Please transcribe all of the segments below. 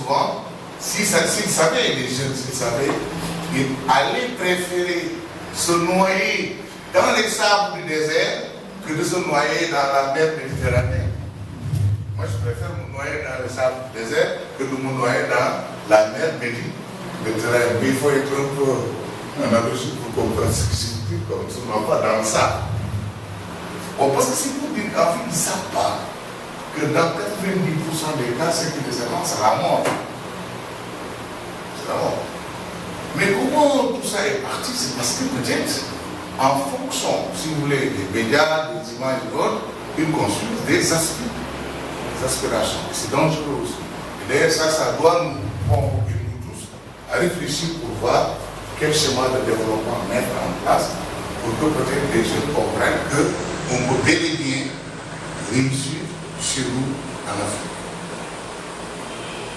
souvent, s'ils savaient, les jeunes, s'ils savaient, ils allaient préférer se noyer dans les sables du désert que de se noyer dans la mer Méditerranée. Moi, je préfère me noyer dans les sables du désert que de me noyer dans la mer Méditerranée. Mais il faut être un peu un abrégé pour comprendre ce que je dis, comme ça, on ne va pas dans ça. Bon, parce que c'est pour dire qu'en fait, ils ne savent pas que dans 90% des cas, ce qui les attend, c'est la mort. C'est la mort. Mais comment tout ça est parti? C'est parce que peut-être, en fonction, si vous voulez, des médias, des images et autres, ils construisent des aspirations. C'est dangereux aussi. Et d'ailleurs, ça doit nous convoquer, nous tous, à réfléchir pour voir quel schéma de développement mettre en place pour que peut-être les jeunes comprennent qu'on peut bel et bien réussir chez nous en Afrique.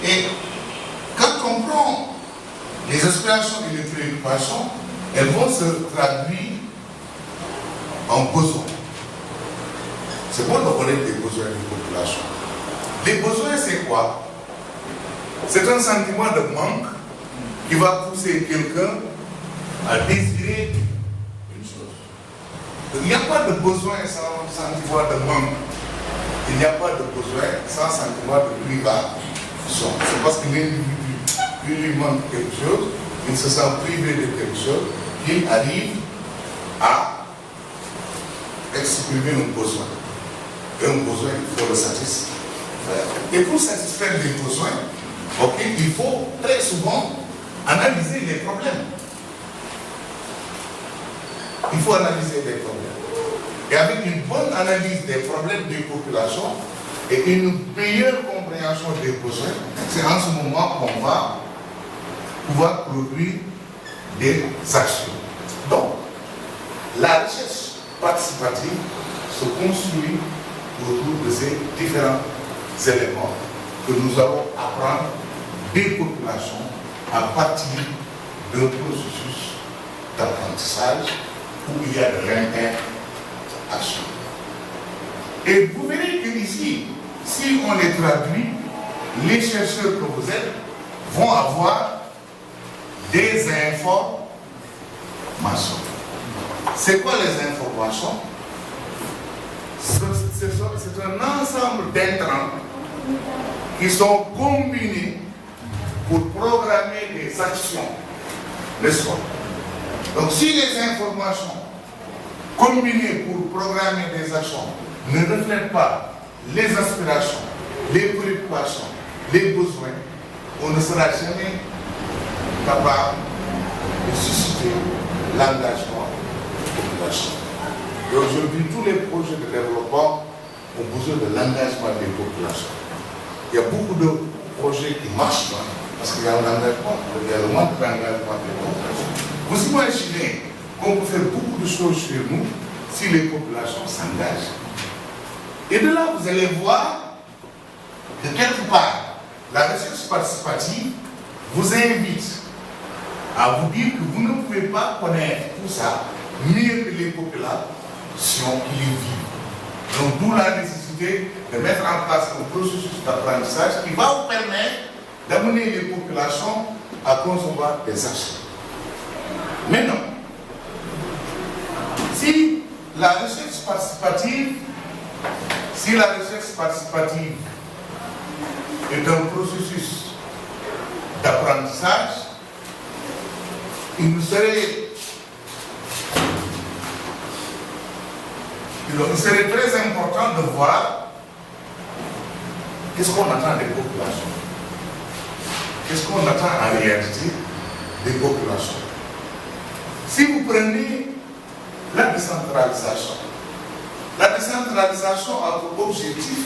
Et quand on prend les aspirations et les préoccupations, elles vont se traduire en besoins. C'est bon de connaître les besoins des populations. Les besoins, c'est quoi? C'est un sentiment de manque qui va pousser quelqu'un à désirer une chose. Il n'y a pas de besoin sans sentiment de manque. Il n'y a pas de besoin sans sentiment de privation. C'est parce que l'individu, il lui manque quelque chose, il se sent privé de quelque chose, qu'il arrive à exprimer un besoin. Et un besoin, il faut le satisfaire. Et pour satisfaire les besoins, il faut très souvent analyser les problèmes. Il faut analyser les problèmes. Et avec une bonne analyse des problèmes des populations et une meilleure compréhension des besoins, c'est en ce moment qu'on va pouvoir produire des actions. Donc, la recherche participative se construit autour de ces différents éléments que nous allons apprendre des populations à partir d'un processus d'apprentissage où il y a de l'interaction. Et vous verrez que ici, si on les traduit, les chercheurs que vous êtes vont avoir des informations. C'est quoi les informations? C'est un ensemble d'intrants qui sont combinés pour programmer des actions, n'est-ce pas? Donc si les informations combinées pour programmer des actions ne reflètent pas les aspirations, les préoccupations, les besoins, on ne sera jamais capable de susciter l'engagement de la population. Et aujourd'hui, tous les projets de développement ont besoin de l'engagement des populations. Il y a beaucoup de projets qui marchent pas parce qu'il y a un engagement, il y a le manque d'engagement des populations. Vous imaginez qu'on peut faire beaucoup de choses chez nous si les populations s'engagent. Et de là, vous allez voir que quelque part, la recherche participative vous invite à vous dire que vous ne pouvez pas connaître tout ça mieux que les populations qui les vivent. Donc, d'où la nécessité de mettre en place un processus d'apprentissage qui va vous permettre d'amener les populations à concevoir des actions. Maintenant, si la recherche participative est un processus d'apprentissage, il serait très important de voir qu'est-ce qu'on attend des populations. Qu'est-ce qu'on attend en réalité des populations. Si vous prenez la décentralisation a pour objectif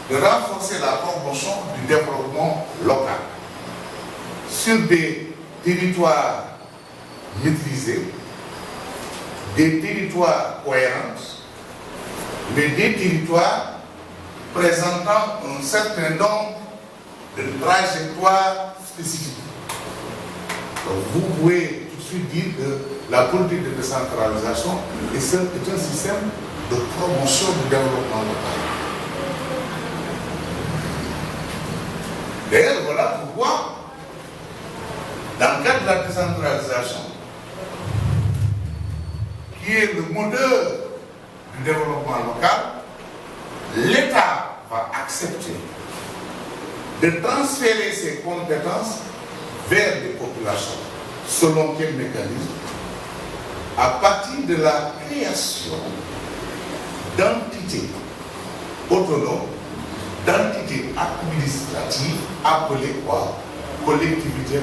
de renforcer la promotion du développement local sur des territoires maîtrisés, des territoires cohérents, mais des territoires présentant un certain nombre de trajectoires spécifiques. Donc vous pouvez tout de suite dire que la politique de décentralisation est un système de promotion du développement local. D'ailleurs, voilà pourquoi, dans le cadre de la décentralisation, qui est le moteur du développement local, l'État va accepter de transférer ses compétences vers les populations. Selon quel mécanisme? À partir de la création d'entités autonomes, d'entités administratives appelées quoi? Collectivités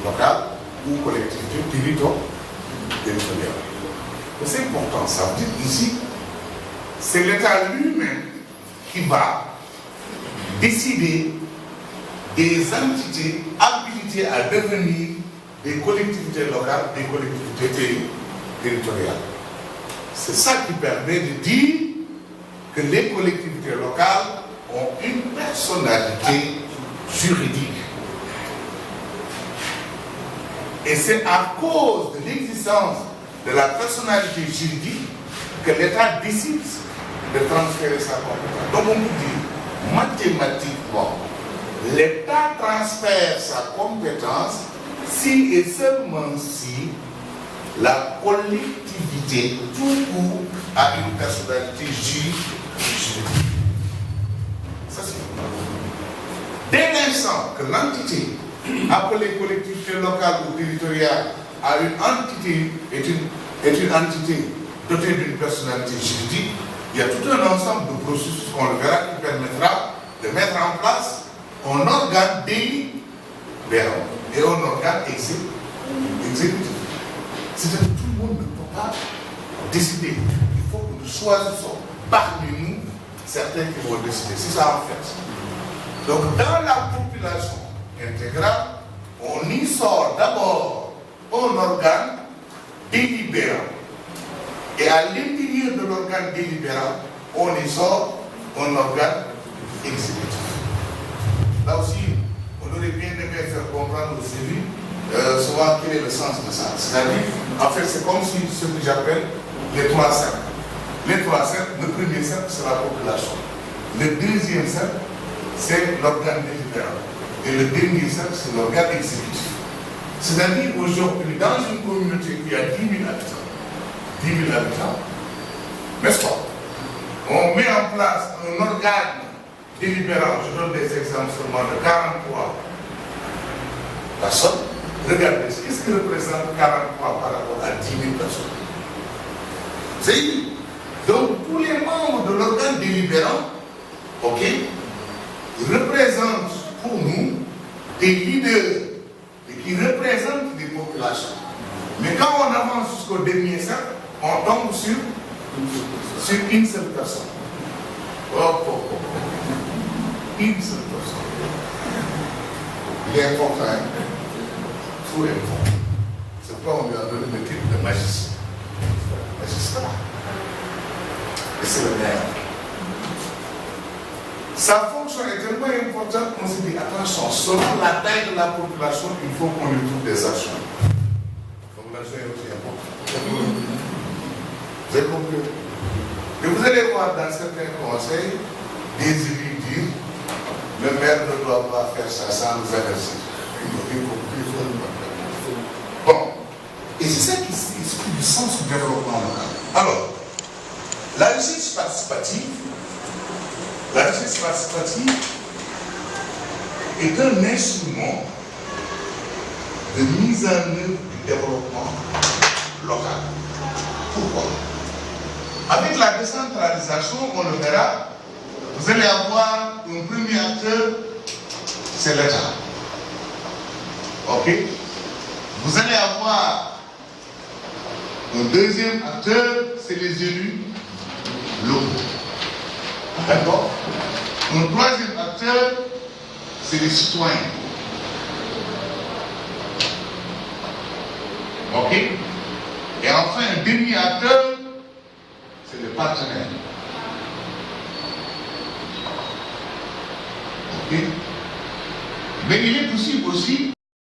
locales ou collectivités territoriales. C'est important, ça veut dire ici, c'est l'État lui-même qui va décider des entités habilitées à devenir des collectivités locales, des collectivités territoriales. C'est ça qui permet de dire que les collectivités locales ont une personnalité juridique. Et c'est à cause de l'existence de la personnalité juridique que l'État décide de transférer sa compétence. Donc on nous dit, mathématiquement, l'État transfère sa compétence si et seulement si la collectivité tout court a une personnalité juridique. Ça c'est dès l'instant que l'entité appelée collectivité locale ou territoriale a une entité, est une entité dotée d'une personnalité juridique, il y a tout un ensemble de processus qu'on le verra qui permettra de mettre en place un organe délibérant et un organe exécutif. C'est-à-dire que tout le monde ne peut pas décider. Il faut que nous choisissons parmi nous certains qui vont décider. C'est ça en fait. Donc dans la population intégrale, on y sort d'abord un organe délibérant. Et à l'intérieur de l'organe délibérant, on y sort un organe exécutif. Là aussi, on aurait bien aimé faire comprendre aux élus souvent quel est le sens de ça. C'est-à-dire, en fait, c'est comme si ce que j'appelle les trois cercles. Les trois cercles, le premier cercle, c'est la population. Le deuxième cercle, c'est l'organe délibérant. Et le dernier cercle, c'est l'organe exécutif. C'est-à-dire, aujourd'hui, dans une communauté qui a 10 000 habitants, n'est-ce pas? On met en place un organe délibérant, je donne des exemples seulement de 43 personnes. Regardez, qu'est-ce que représente 43 par rapport à 10 000 personnes? C'est donc tous les membres de l'organe délibérant, ok, représentent pour nous des leaders et qui représentent des populations. Mais quand on avance jusqu'au dernier cercle, on tombe sur une seule personne. Une seule personne. Il est important, hein? Tout est important. C'est pourquoi on lui a donné le titre de magistrat. Magistrat. Et c'est le maire. Sa fonction est tellement importante qu'on se dit, attention, selon la taille de la population, il faut qu'on lui trouve des actions. Donc l'action est aussi importante. Vous avez compris? Et vous allez voir dans certains conseils, des élus disent, le maire ne doit pas faire ça sans nous avertir. Bon, et c'est ça qui explique du sens du développement local. Alors, la recherche participative est un instrument de mise en œuvre du développement local. Pourquoi? Avec la décentralisation, on le verra, vous allez avoir un premier acteur, c'est l'État. Ok? Vous allez avoir un deuxième acteur, c'est les élus locaux. D'accord? Un troisième acteur, c'est les citoyens. Ok? Et enfin, un dernier acteur, c'est le partenaire. Ok? Mais il est possible aussi